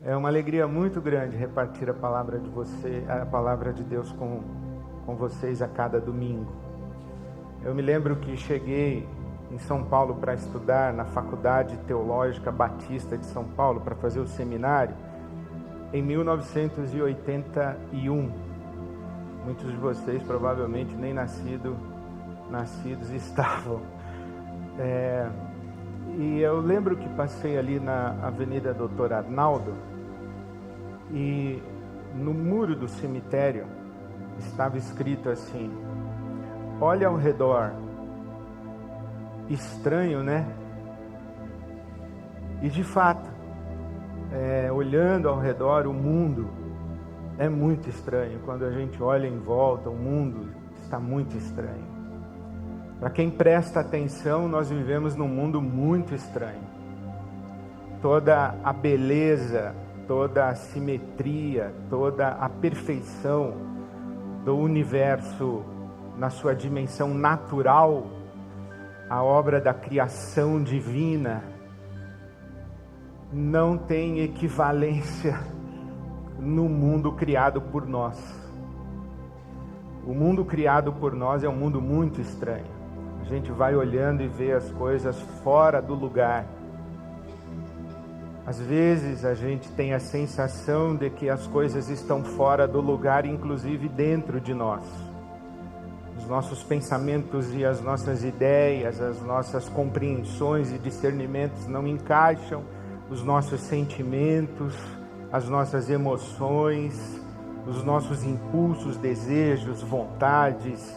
É uma alegria muito grande repartir a palavra de Deus com vocês a cada domingo. Eu me lembro que cheguei em São Paulo para estudar na Faculdade Teológica Batista de São Paulo, para fazer o seminário, em 1981. Muitos de vocês provavelmente nem nascidos estavam. E eu lembro que passei ali na Avenida Doutor Arnaldo, e no muro do cemitério estava escrito assim: olha ao redor. Estranho, né? E de fato, olhando ao redor, o mundo é muito estranho. Quando a gente olha em volta, o mundo está muito estranho. Para quem presta atenção, nós vivemos num mundo muito estranho. Toda a beleza, toda a simetria, toda a perfeição do universo na sua dimensão natural, a obra da criação divina, não tem equivalência no mundo criado por nós. O mundo criado por nós é um mundo muito estranho. A gente vai olhando e vê as coisas fora do lugar. Às vezes a gente tem a sensação de que as coisas estão fora do lugar, inclusive dentro de nós. Os nossos pensamentos e as nossas ideias, as nossas compreensões e discernimentos não encaixam, os nossos sentimentos, as nossas emoções, os nossos impulsos, desejos, vontades,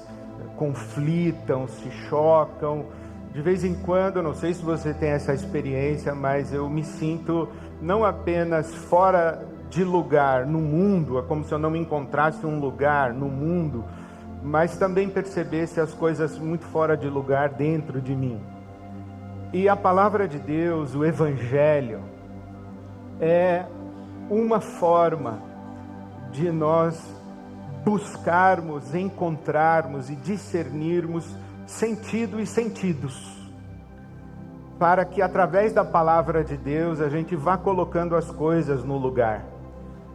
conflitam, se chocam. De vez em quando, não sei se você tem essa experiência, mas eu me sinto não apenas fora de lugar no mundo, é como se eu não encontrasse um lugar no mundo, mas também percebesse as coisas muito fora de lugar dentro de mim. E a palavra de Deus, o Evangelho, é uma forma de nós buscarmos, encontrarmos e discernirmos sentido e sentidos, para que através da palavra de Deus a gente vá colocando as coisas no lugar,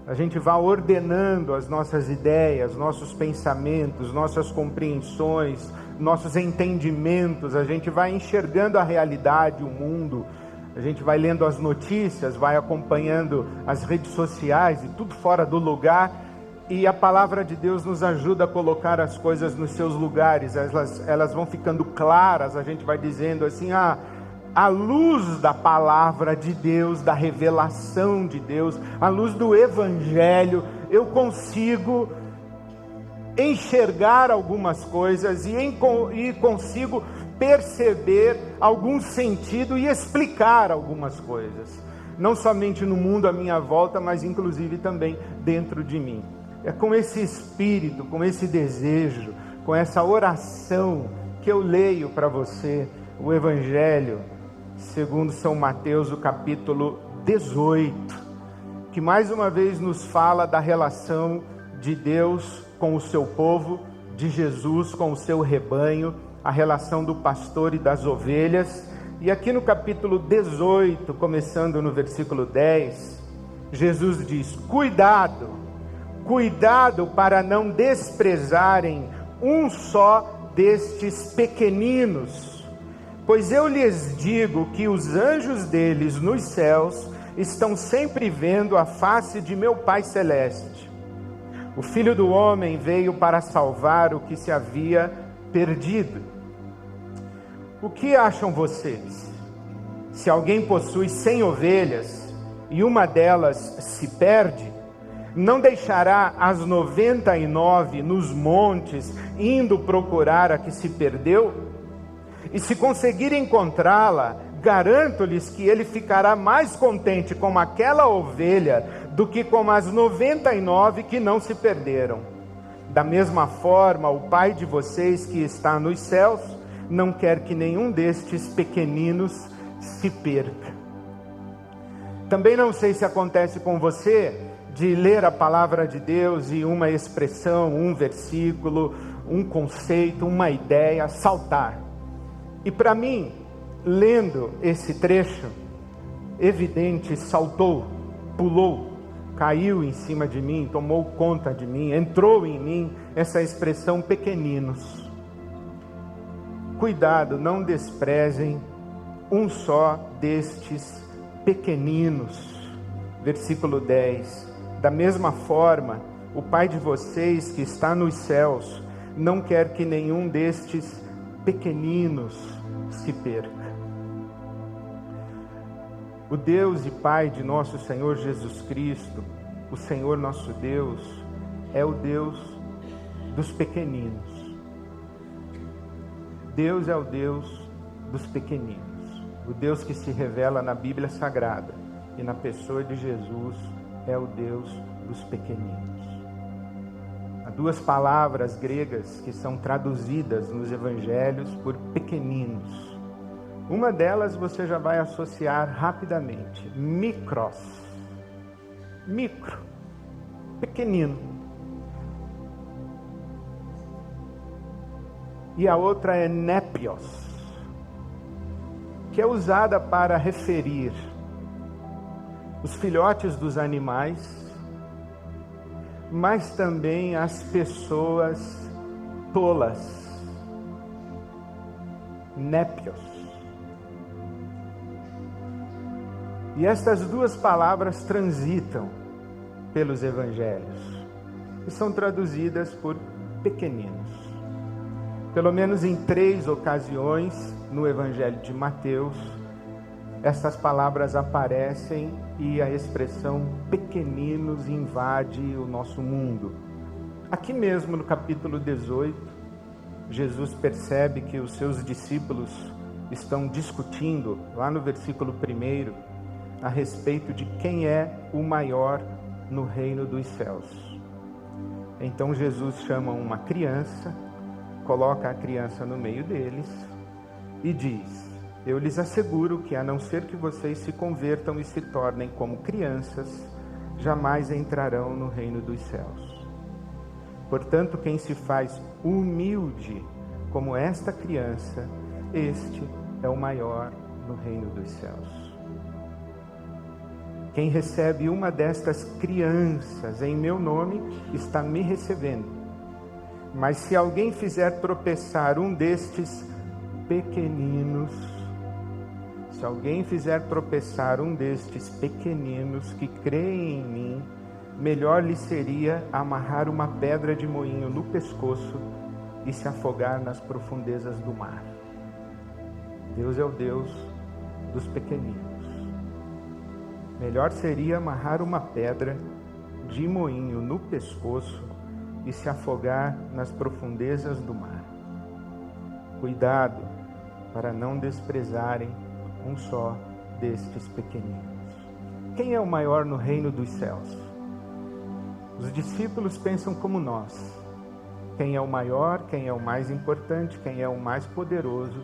a gente vá ordenando as nossas ideias, nossos pensamentos, nossas compreensões, nossos entendimentos, a gente vai enxergando a realidade, o mundo, a gente vai lendo as notícias, vai acompanhando as redes sociais e tudo fora do lugar. E a palavra de Deus nos ajuda a colocar as coisas nos seus lugares, elas vão ficando claras, a gente vai dizendo assim: à luz da palavra de Deus, da revelação de Deus, à luz do Evangelho, eu consigo enxergar algumas coisas e consigo perceber algum sentido e explicar algumas coisas, não somente no mundo à minha volta, mas inclusive também dentro de mim. É com esse espírito, com esse desejo, com essa oração que eu leio para você o Evangelho segundo São Mateus, o capítulo 18, que mais uma vez nos fala da relação de Deus com o seu povo, de Jesus com o seu rebanho, a relação do pastor e das ovelhas. E aqui no capítulo 18, começando no versículo 10, Jesus diz: cuidado para não desprezarem um só destes pequeninos, pois eu lhes digo que os anjos deles nos céus estão sempre vendo a face de meu Pai Celeste. O Filho do Homem veio para salvar o que se havia perdido. O que acham vocês? Se alguém possui 100 ovelhas e uma delas se perde, não deixará as 99 nos montes, indo procurar a que se perdeu? E se conseguir encontrá-la, garanto-lhes que ele ficará mais contente com aquela ovelha do que com as 99 que não se perderam. Da mesma forma, o Pai de vocês que está nos céus não quer que nenhum destes pequeninos se perca. Também não sei se acontece com você de ler a palavra de Deus e uma expressão, um versículo, um conceito, uma ideia saltar. E para mim, lendo esse trecho, evidente, saltou pulou, caiu em cima de mim, tomou conta de mim, entrou em mim, essa expressão pequeninos. Cuidado, não desprezem um só destes pequeninos. Versículo 10. Da mesma forma, o Pai de vocês que está nos céus não quer que nenhum destes pequeninos se perca. O Deus e Pai de nosso Senhor Jesus Cristo, o Senhor nosso Deus, é o Deus dos pequeninos. Deus é o Deus dos pequeninos. O Deus que se revela na Bíblia Sagrada e na pessoa de Jesus é o Deus dos pequeninos. Há duas palavras gregas que são traduzidas nos evangelhos por pequeninos. Uma delas você já vai associar rapidamente: mikros. Micro, pequenino. E a outra é népios, que é usada para referir os filhotes dos animais, mas também as pessoas tolas. Népios. E estas duas palavras transitam pelos evangelhos e são traduzidas por pequeninos. Pelo menos em 3 ocasiões no evangelho de Mateus, essas palavras aparecem e a expressão pequeninos invade o nosso mundo. Aqui mesmo no capítulo 18, Jesus percebe que os seus discípulos estão discutindo, lá no versículo 1, a respeito de quem é o maior no reino dos céus. Então Jesus chama uma criança, coloca a criança no meio deles e diz: eu lhes asseguro que, a não ser que vocês se convertam e se tornem como crianças, jamais entrarão no reino dos céus. Portanto, quem se faz humilde como esta criança, este é o maior no reino dos céus. Quem recebe uma destas crianças em meu nome, está me recebendo. Mas se alguém fizer tropeçar um destes pequeninos, se alguém fizer tropeçar um destes pequeninos que creem em mim, melhor lhe seria amarrar uma pedra de moinho no pescoço e se afogar nas profundezas do mar. Deus é o Deus dos pequeninos. Melhor seria amarrar uma pedra de moinho no pescoço e se afogar nas profundezas do mar. Cuidado para não desprezarem um só destes pequeninos. Quem é o maior no reino dos céus? Os discípulos pensam como nós. Quem é o maior, quem é o mais importante, quem é o mais poderoso,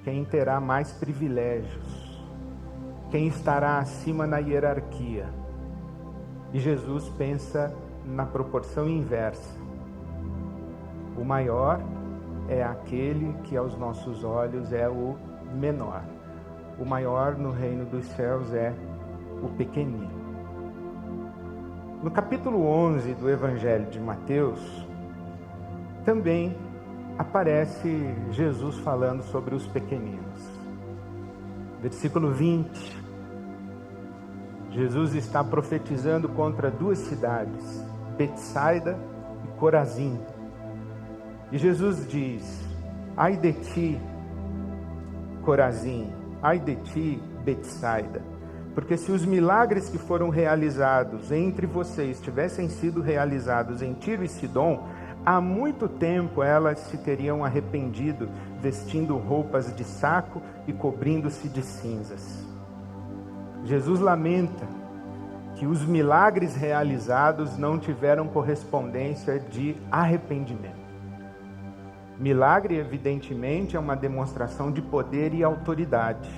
quem terá mais privilégios, quem estará acima na hierarquia. E Jesus pensa na proporção inversa. O maior é aquele que aos nossos olhos é o menor. O maior no reino dos céus é o pequenino. No capítulo 11 do Evangelho de Mateus, também aparece Jesus falando sobre os pequeninos. Versículo 20. Jesus está profetizando contra 2 cidades, Betsaida e Corazim. E Jesus diz: ai de ti, Corazim, ai de ti, Betsaida, porque se os milagres que foram realizados entre vocês tivessem sido realizados em Tiro e Sidom, há muito tempo elas se teriam arrependido, vestindo roupas de saco e cobrindo-se de cinzas. Jesus lamenta que os milagres realizados não tiveram correspondência de arrependimento. Milagre, evidentemente, é uma demonstração de poder e autoridade.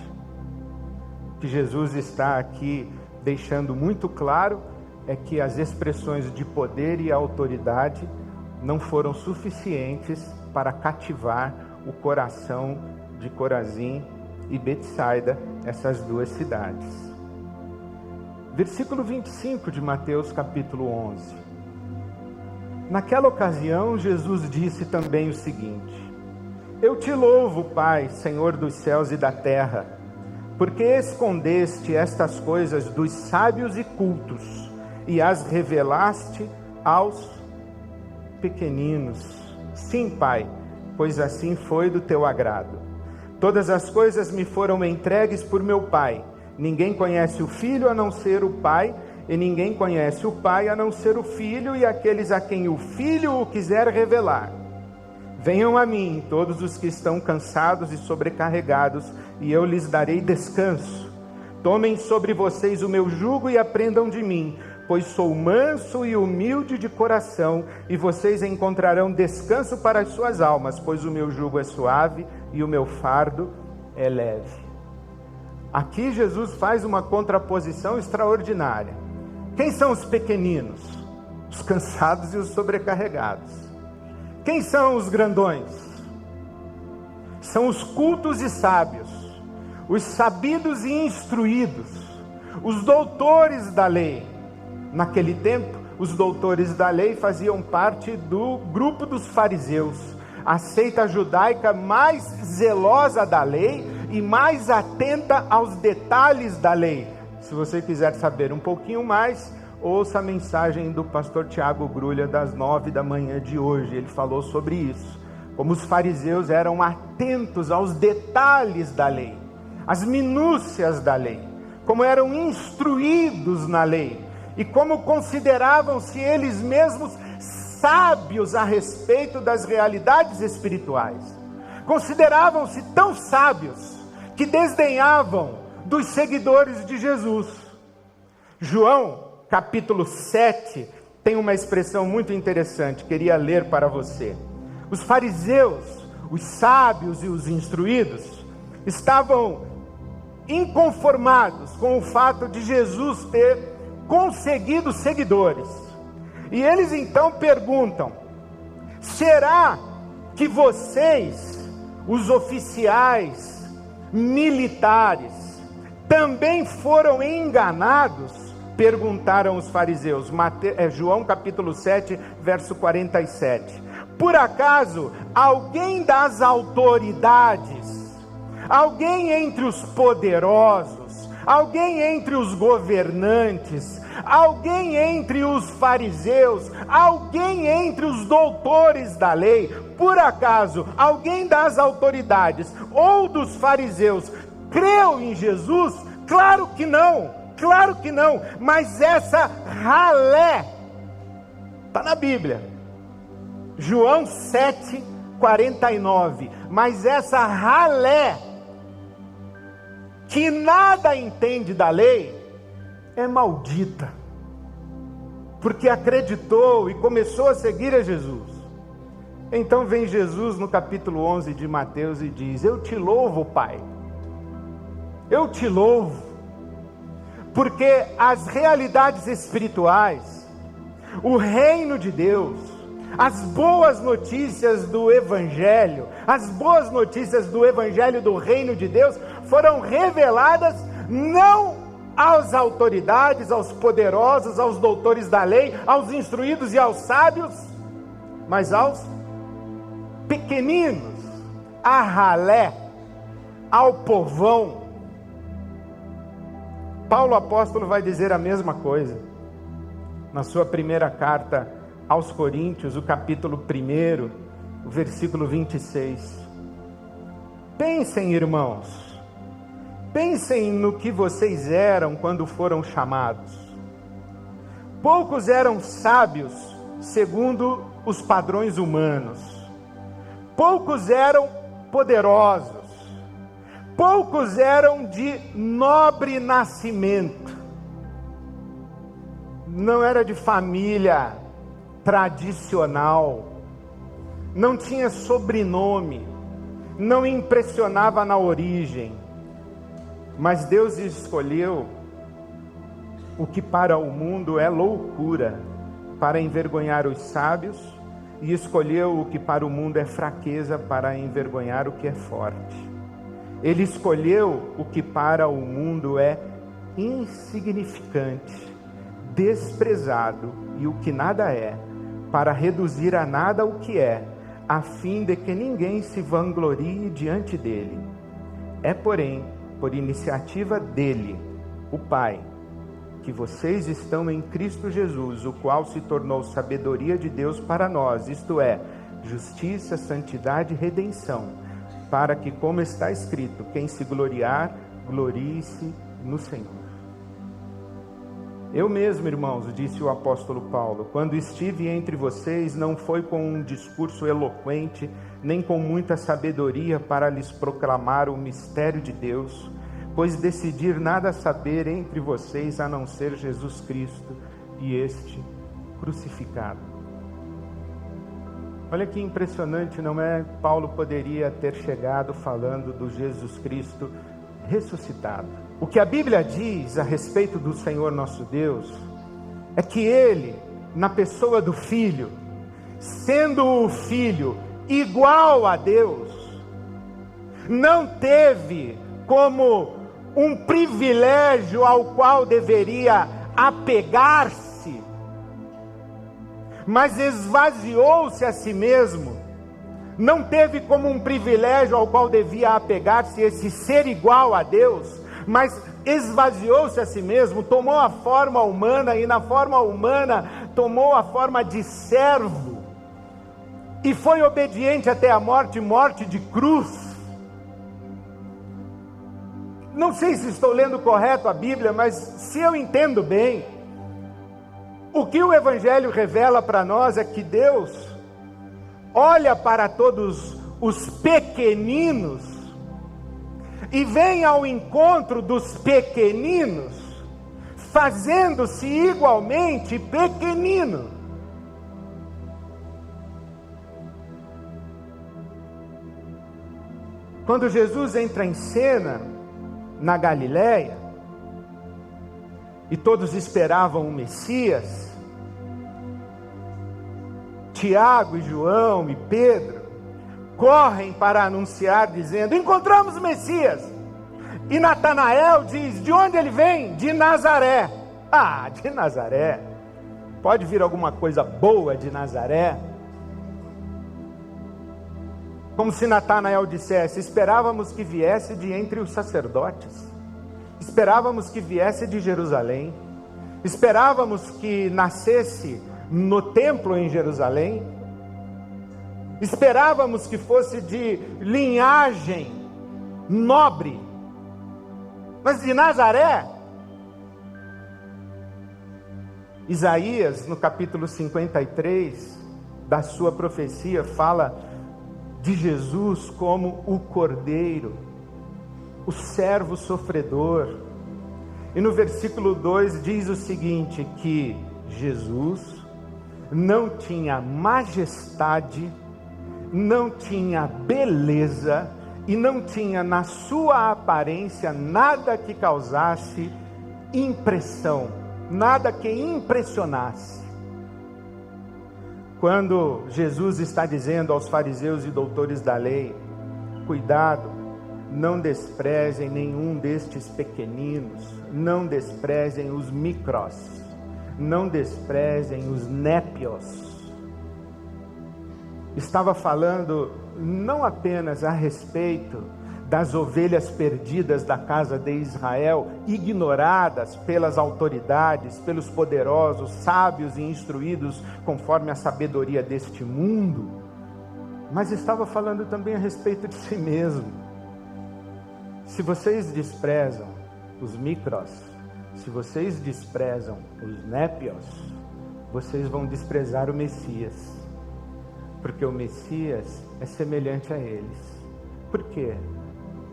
O que Jesus está aqui deixando muito claro é que as expressões de poder e autoridade não foram suficientes para cativar o coração de Corazim e Betsaida, essas 2 cidades. Versículo 25 de Mateus capítulo 11. Naquela ocasião, Jesus disse também o seguinte: Eu te louvo, Pai, Senhor dos céus e da terra, porque escondeste estas coisas dos sábios e cultos e as revelaste aos pequeninos. Sim, Pai, pois assim foi do teu agrado. Todas as coisas me foram entregues por meu Pai. Ninguém conhece o Filho a não ser o Pai, e ninguém conhece o Pai a não ser o Filho e aqueles a quem o Filho o quiser revelar. Venham a mim todos os que estão cansados e sobrecarregados, e eu lhes darei descanso. Tomem sobre vocês o meu jugo e aprendam de mim, pois sou manso e humilde de coração, e vocês encontrarão descanso para as suas almas, pois o meu jugo é suave e o meu fardo é leve. Aqui Jesus faz uma contraposição extraordinária. Quem são os pequeninos? Os cansados e os sobrecarregados. Quem são os grandões? São os cultos e sábios, os sabidos e instruídos, os doutores da lei. Naquele tempo, os doutores da lei faziam parte do grupo dos fariseus, a seita judaica mais zelosa da lei e mais atenta aos detalhes da lei. Se você quiser saber um pouquinho mais, ouça a mensagem do pastor Tiago Grulha das 9 da manhã de hoje. Ele falou sobre isso, como os fariseus eram atentos aos detalhes da lei, às minúcias da lei, como eram instruídos na lei e como consideravam-se eles mesmos sábios a respeito das realidades espirituais. Consideravam-se tão sábios que desdenhavam dos seguidores de Jesus. João, capítulo 7, tem uma expressão muito interessante, queria ler para você. Os fariseus, os sábios e os instruídos, estavam inconformados com o fato de Jesus ter conseguido seguidores. E eles então perguntam: será que vocês, os oficiais militares, também foram enganados? Perguntaram os fariseus. João capítulo 7, verso 47. Por acaso alguém das autoridades, alguém entre os poderosos, alguém entre os governantes, alguém entre os fariseus, alguém entre os doutores da lei, por acaso alguém das autoridades ou dos fariseus creu em Jesus? Claro que não, mas essa ralé está na Bíblia, João 7, 49, mas essa ralé que nada entende da lei é maldita, porque acreditou e começou a seguir a Jesus. Então vem Jesus no capítulo 11 de Mateus e diz: eu te louvo, Pai, eu te louvo, porque as realidades espirituais, o reino de Deus, as boas notícias do Evangelho, as boas notícias do Evangelho do reino de Deus foram reveladas não às autoridades, aos poderosos, aos doutores da lei, aos instruídos e aos sábios, mas aos pequeninos, a ralé, ao povão. Paulo apóstolo vai dizer a mesma coisa na sua primeira carta aos Coríntios, o capítulo 1, o versículo 26. Pensem, irmãos, pensem no que vocês eram quando foram chamados. Poucos eram sábios segundo os padrões humanos, poucos eram poderosos, poucos eram de nobre nascimento, não era de família tradicional, não tinha sobrenome, não impressionava na origem, mas Deus escolheu o que para o mundo é loucura, para envergonhar os sábios, e escolheu o que para o mundo é fraqueza, para envergonhar o que é forte. Ele escolheu o que para o mundo é insignificante, desprezado e o que nada é, para reduzir a nada o que é, a fim de que ninguém se vanglorie diante dele. É, porém, por iniciativa dele, o Pai, que vocês estão em Cristo Jesus, o qual se tornou sabedoria de Deus para nós, isto é, justiça, santidade e redenção, para que, como está escrito, quem se gloriar, glorie-se no Senhor. Eu mesmo, irmãos, disse o apóstolo Paulo, quando estive entre vocês, não foi com um discurso eloquente, nem com muita sabedoria para lhes proclamar o mistério de Deus, pois decidir nada saber entre vocês a não ser Jesus Cristo e este crucificado. Olha que impressionante, não é? Paulo poderia ter chegado falando do Jesus Cristo ressuscitado. O que a Bíblia diz a respeito do Senhor nosso Deus é que Ele, na pessoa do Filho, sendo o Filho igual a Deus, não teve como um privilégio ao qual deveria apegar-se, mas esvaziou-se a si mesmo. Não teve como um privilégio ao qual devia apegar-se esse ser igual a Deus, mas esvaziou-se a si mesmo, tomou a forma humana e na forma humana tomou a forma de servo e foi obediente até a morte, morte de cruz. Não sei se estou lendo correto a Bíblia, mas se eu entendo bem, o que o Evangelho revela para nós é que Deus olha para todos os pequeninos e vem ao encontro dos pequeninos, fazendo-se igualmente pequenino. Quando Jesus entra em cena na Galileia, e todos esperavam o Messias, Tiago e João e Pedro correm para anunciar, dizendo: encontramos o Messias. E Natanael diz: de onde ele vem? De Nazaré. Ah, de Nazaré? Pode vir alguma coisa boa de Nazaré? Como se Natanael dissesse: esperávamos que viesse de entre os sacerdotes, esperávamos que viesse de Jerusalém, esperávamos que nascesse no templo em Jerusalém, esperávamos que fosse de linhagem nobre, mas de Nazaré? Isaías, no capítulo 53 da sua profecia, fala de Jesus como o Cordeiro, o servo sofredor. E no versículo 2 diz o seguinte, que Jesus não tinha majestade, não tinha beleza e não tinha na sua aparência nada que causasse impressão, nada que impressionasse. Quando Jesus está dizendo aos fariseus e doutores da lei: cuidado, não desprezem nenhum destes pequeninos, não desprezem os micros, não desprezem os népios. Estava falando não apenas a respeito das ovelhas perdidas da casa de Israel, ignoradas pelas autoridades, pelos poderosos, sábios e instruídos conforme a sabedoria deste mundo, mas estava falando também a respeito de si mesmo. Se vocês desprezam os micros, se vocês desprezam os népios, vocês vão desprezar o Messias, porque o Messias é semelhante a eles. Por quê?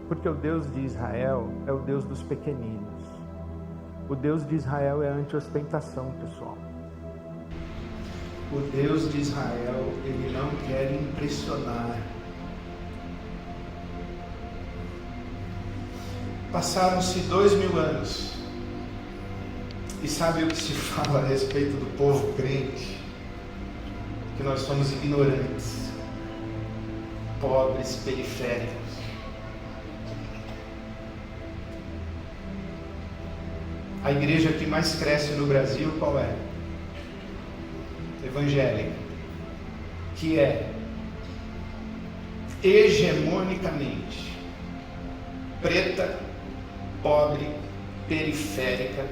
Porque o Deus de Israel é o Deus dos pequeninos. O Deus de Israel é anti-ostentação, pessoal. O Deus de Israel, ele não quer impressionar. Passaram-se 2000 anos. E sabe o que se fala a respeito do povo crente? Que nós somos ignorantes, pobres, periféricos. A igreja que mais cresce no Brasil, qual é? Evangélica. Que é hegemonicamente preta, pobre, periférica,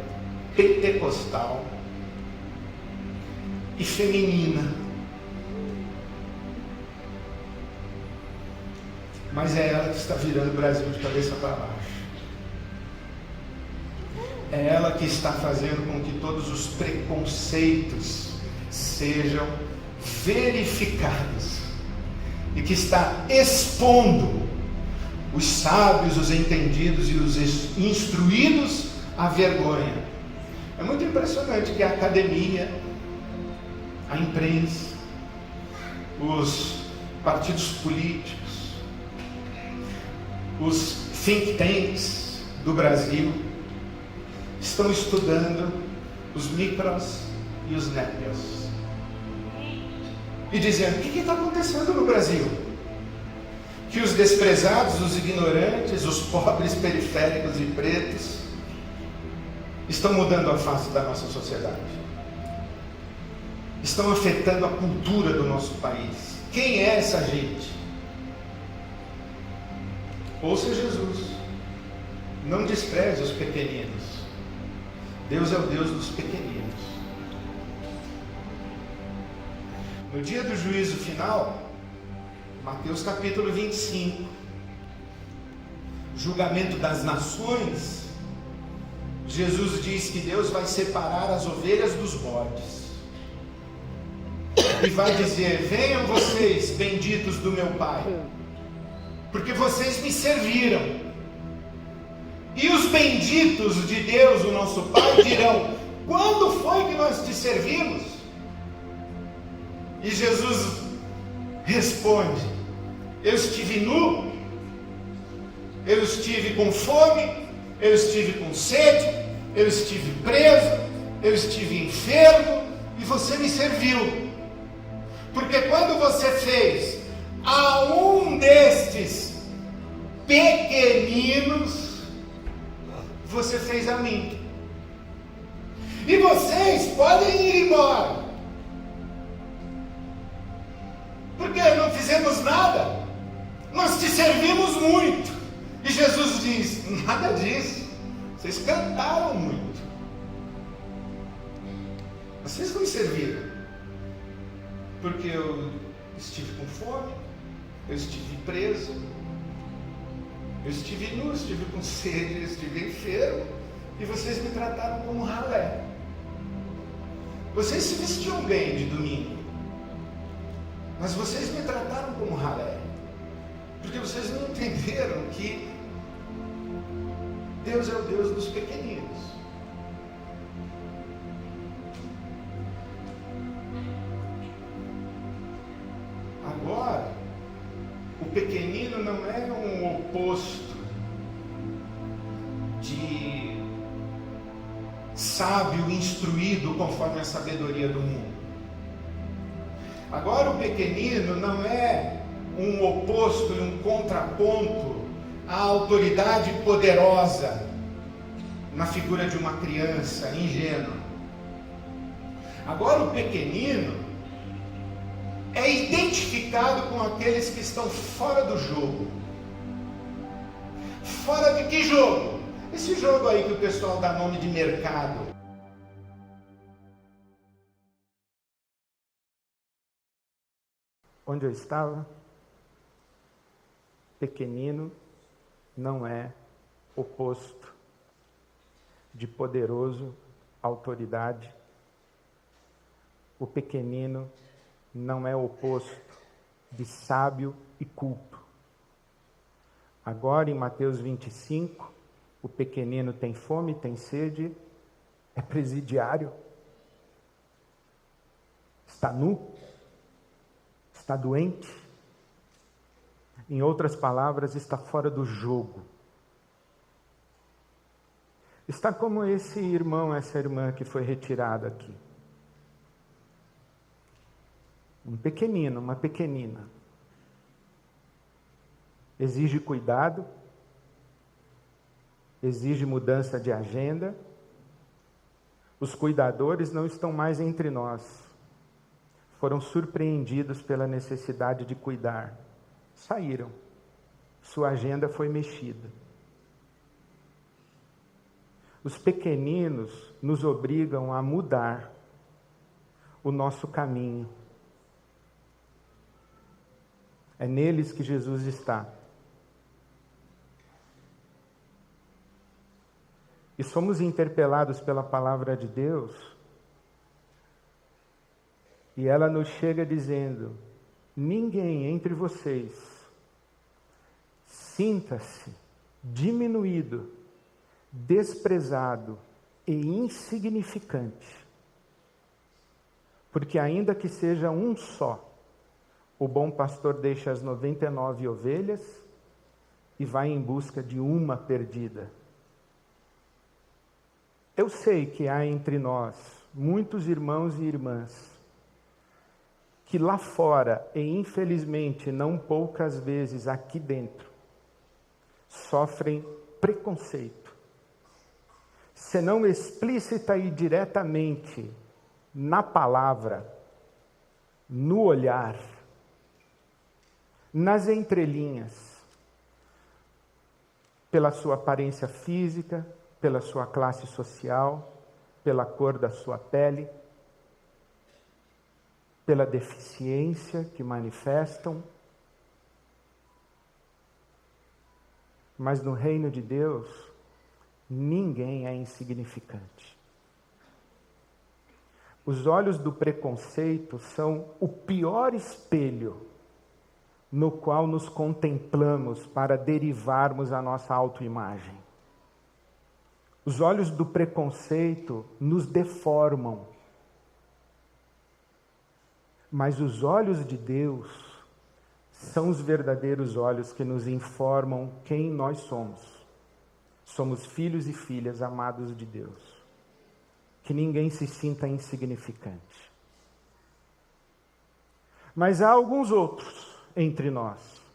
pentecostal e feminina. Mas é ela que está virando o Brasil de cabeça para baixo. É ela que está fazendo com que todos os preconceitos sejam verificados e que está expondo os sábios, os entendidos e os instruídos à vergonha. É muito impressionante que a academia, a imprensa, os partidos políticos, os think tanks do Brasil estão estudando os micros e os népios e dizendo: o que está acontecendo no Brasil? Que os desprezados, os ignorantes, os pobres, periféricos e pretos estão mudando a face da nossa sociedade, estão afetando a cultura do nosso país. Quem é essa gente? Ouça Jesus, não despreze os pequeninos. Deus é o Deus dos pequeninos. No dia do juízo final, Mateus capítulo 25, julgamento das nações, Jesus diz que Deus vai separar as ovelhas dos bodes e vai dizer: venham vocês, benditos do meu Pai, porque vocês me serviram. E os benditos de Deus, o nosso Pai, dirão: quando foi que nós te servimos? E Jesus responde: eu estive nu, eu estive com fome, eu estive com sede, eu estive preso, eu estive enfermo e você me serviu. Porque quando você fez a um destes pequeninos, você fez a mim. E vocês podem ir embora, porque não fizemos nada, nós te servimos muito. E Jesus diz: nada disso, vocês cantaram muito, vocês não me serviram, porque eu estive com fome, eu estive preso, eu estive nu, eu estive com sede, eu estive enfermo, e vocês me trataram como ralé. Vocês se vestiam bem de domingo, mas vocês me trataram como ralé, porque vocês não entenderam que Deus é o Deus dos pequeninos. Agora, o pequenino não é um oposto de sábio instruído conforme a sabedoria do mundo. Agora, o pequenino não é um oposto e um contraponto à autoridade poderosa na figura de uma criança ingênua. Agora, o pequenino é identificado com aqueles que estão fora do jogo. Fora de que jogo? Esse jogo aí que o pessoal dá nome de mercado. Onde eu estava, pequenino não é oposto de poderoso, autoridade. O pequenino não é oposto de sábio e culto. Agora, em Mateus 25, o pequenino tem fome, tem sede, é presidiário, está nu, está doente. Em outras palavras, está fora do jogo. Está como esse irmão, essa irmã que foi retirada aqui. Um pequenino, uma pequenina. Exige cuidado, exige mudança de agenda, Os cuidadores não estão mais entre nós. Foram surpreendidos pela necessidade de cuidar. Saíram. Sua agenda foi mexida. Os pequeninos nos obrigam a mudar o nosso caminho. É neles que Jesus está. E somos interpelados pela palavra de Deus, e ela nos chega dizendo: ninguém entre vocês sinta-se diminuído, desprezado e insignificante, porque ainda que seja um só, o bom pastor deixa as 99 ovelhas e vai em busca de uma perdida. Eu sei que há entre nós muitos irmãos e irmãs que lá fora, e infelizmente não poucas vezes aqui dentro, sofrem preconceito, se não explícita e diretamente, na palavra, no olhar, nas entrelinhas, pela sua aparência física, pela sua classe social, pela cor da sua pele, pela deficiência que manifestam. Mas no reino de Deus, ninguém é insignificante. Os olhos do preconceito são o pior espelho no qual nos contemplamos para derivarmos a nossa autoimagem. Os olhos do preconceito nos deformam. Mas os olhos de Deus são os verdadeiros olhos que nos informam quem nós somos. Somos filhos e filhas amados de Deus. Que ninguém se sinta insignificante. Mas há alguns outros entre nós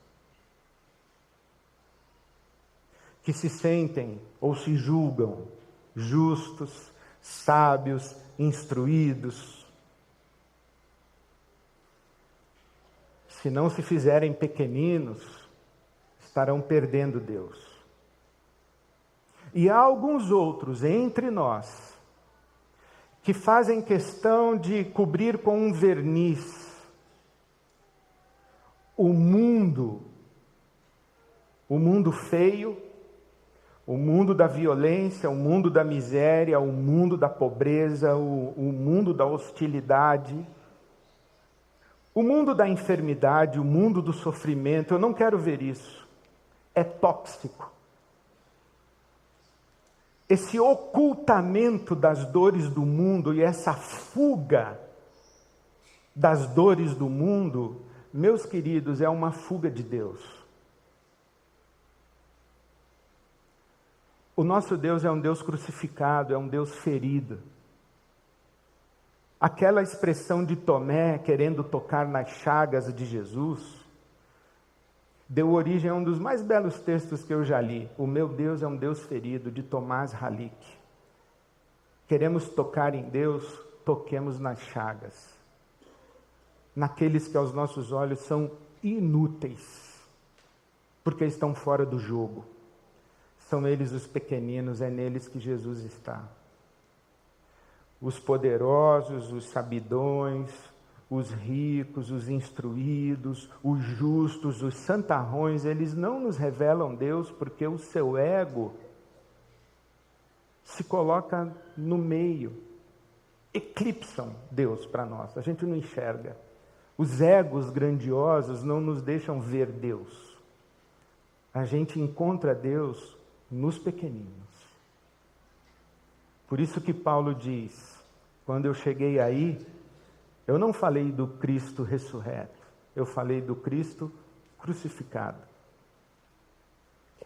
que se sentem ou se julgam justos, sábios, instruídos. Se não se fizerem pequeninos, estarão perdendo Deus. E há alguns outros entre nós que fazem questão de cobrir com um verniz o mundo feio, o mundo da violência, o mundo da miséria, o mundo da pobreza, o mundo da hostilidade, o mundo da enfermidade, o mundo do sofrimento. Eu não quero ver isso. É tóxico. Esse ocultamento das dores do mundo e essa fuga das dores do mundo, meus queridos, é uma fuga de Deus. O nosso Deus é um Deus crucificado, é um Deus ferido. Aquela expressão de Tomé querendo tocar nas chagas de Jesus deu origem a um dos mais belos textos que eu já li. O meu Deus é um Deus ferido, de Tomás Halick. Queremos tocar em Deus, toquemos nas chagas. Naqueles que aos nossos olhos são inúteis, porque estão fora do jogo. São eles os pequeninos, é neles que Jesus está. Os poderosos, os sabidões, os ricos, os instruídos, os justos, os santarrões, eles não nos revelam Deus porque o seu ego se coloca no meio, eclipsam Deus para nós, a gente não enxerga. Os egos grandiosos não nos deixam ver Deus. A gente encontra Deus nos pequeninos. Por isso que Paulo diz, quando eu cheguei aí, eu não falei do Cristo ressurreto, eu falei do Cristo crucificado.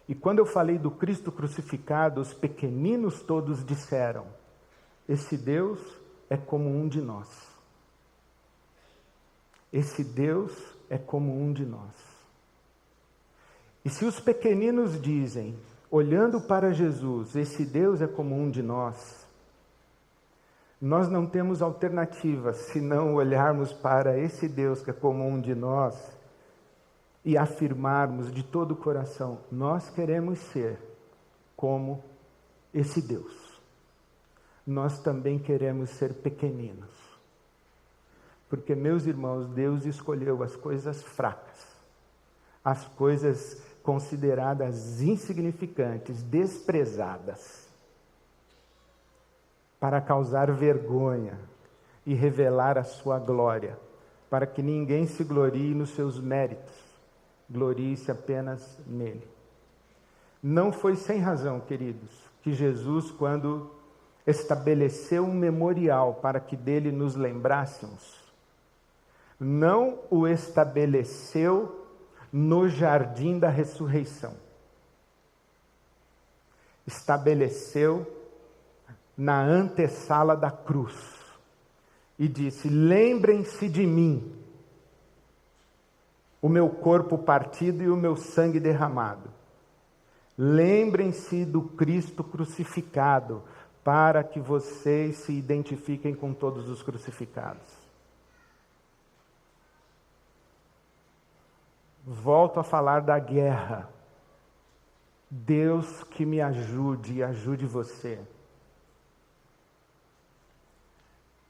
E quando eu falei do Cristo crucificado, os pequeninos todos disseram, esse Deus é como um de nós. Esse Deus é como um de nós. E se os pequeninos dizem, olhando para Jesus, esse Deus é como um de nós, Nós não temos alternativa se não olharmos para esse Deus que é comum de nós e afirmarmos de todo o coração: nós queremos ser como esse Deus. Nós também queremos ser pequeninos. Porque, meus irmãos, Deus escolheu as coisas fracas, as coisas consideradas insignificantes, desprezadas, para causar vergonha e revelar a sua glória, para que ninguém se glorie nos seus méritos, glorie-se apenas nele. Não foi sem razão, queridos, que Jesus, quando estabeleceu um memorial para que dele nos lembrássemos, não o estabeleceu no jardim da ressurreição. Estabeleceu na antessala da cruz e disse: lembrem-se de mim, o meu corpo partido e o meu sangue derramado. Lembrem-se do Cristo crucificado, para que vocês se identifiquem com todos os crucificados. Volto a falar da guerra. Deus que me ajude e ajude você.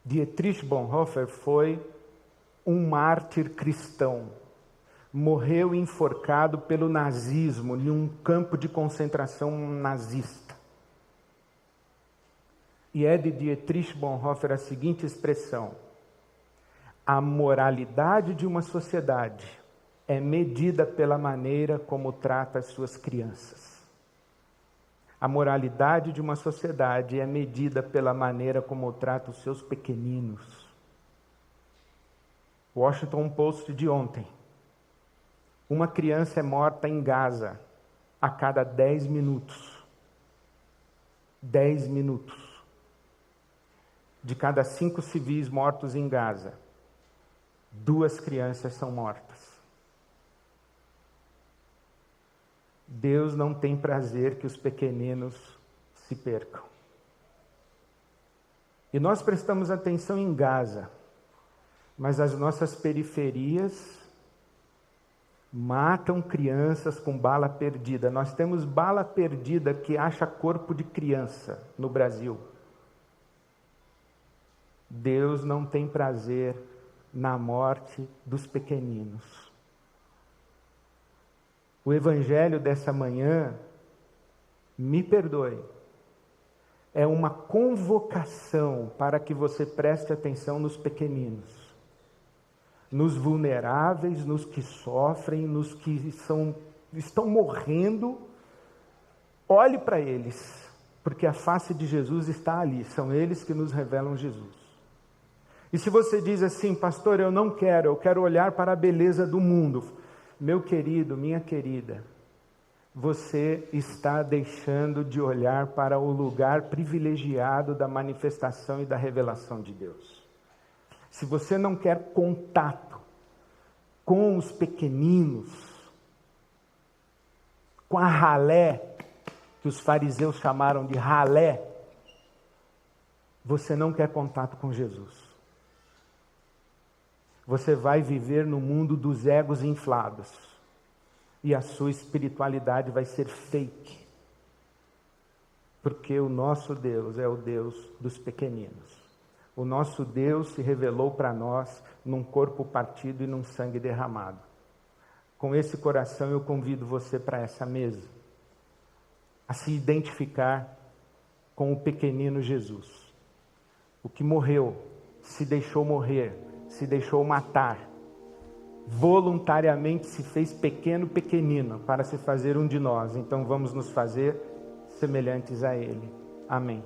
Dietrich Bonhoeffer foi um mártir cristão. Morreu enforcado pelo nazismo em um campo de concentração nazista. E é de Dietrich Bonhoeffer a seguinte expressão: a moralidade de uma sociedade é medida pela maneira como trata as suas crianças. A moralidade de uma sociedade é medida pela maneira como trata os seus pequeninos. Washington Post de ontem. Uma criança é morta em Gaza a cada 10 minutos. 10 minutos. De cada 5 civis mortos em Gaza, 2 crianças são mortas. Deus não tem prazer que os pequeninos se percam. E nós prestamos atenção em Gaza, mas as nossas periferias matam crianças com bala perdida. Nós temos bala perdida que acha corpo de criança no Brasil. Deus não tem prazer na morte dos pequeninos. O evangelho dessa manhã, me perdoe, é uma convocação para que você preste atenção nos pequeninos, nos vulneráveis, nos que sofrem, nos que estão morrendo. Olhe para eles, porque a face de Jesus está ali, são eles que nos revelam Jesus. E se você diz assim: pastor, eu não quero, eu quero olhar para a beleza do mundo. Meu querido, minha querida, você está deixando de olhar para o lugar privilegiado da manifestação e da revelação de Deus. Se você não quer contato com os pequeninos, com a ralé, que os fariseus chamaram de ralé, você não quer contato com Jesus. Você vai viver no mundo dos egos inflados. E a sua espiritualidade vai ser fake. Porque o nosso Deus é o Deus dos pequeninos. O nosso Deus se revelou para nós num corpo partido e num sangue derramado. Com esse coração eu convido você para essa mesa. A se identificar com o pequenino Jesus. O que morreu, se deixou morrer, se deixou matar, voluntariamente se fez pequenino, para se fazer um de nós. Então vamos nos fazer semelhantes a Ele. Amém.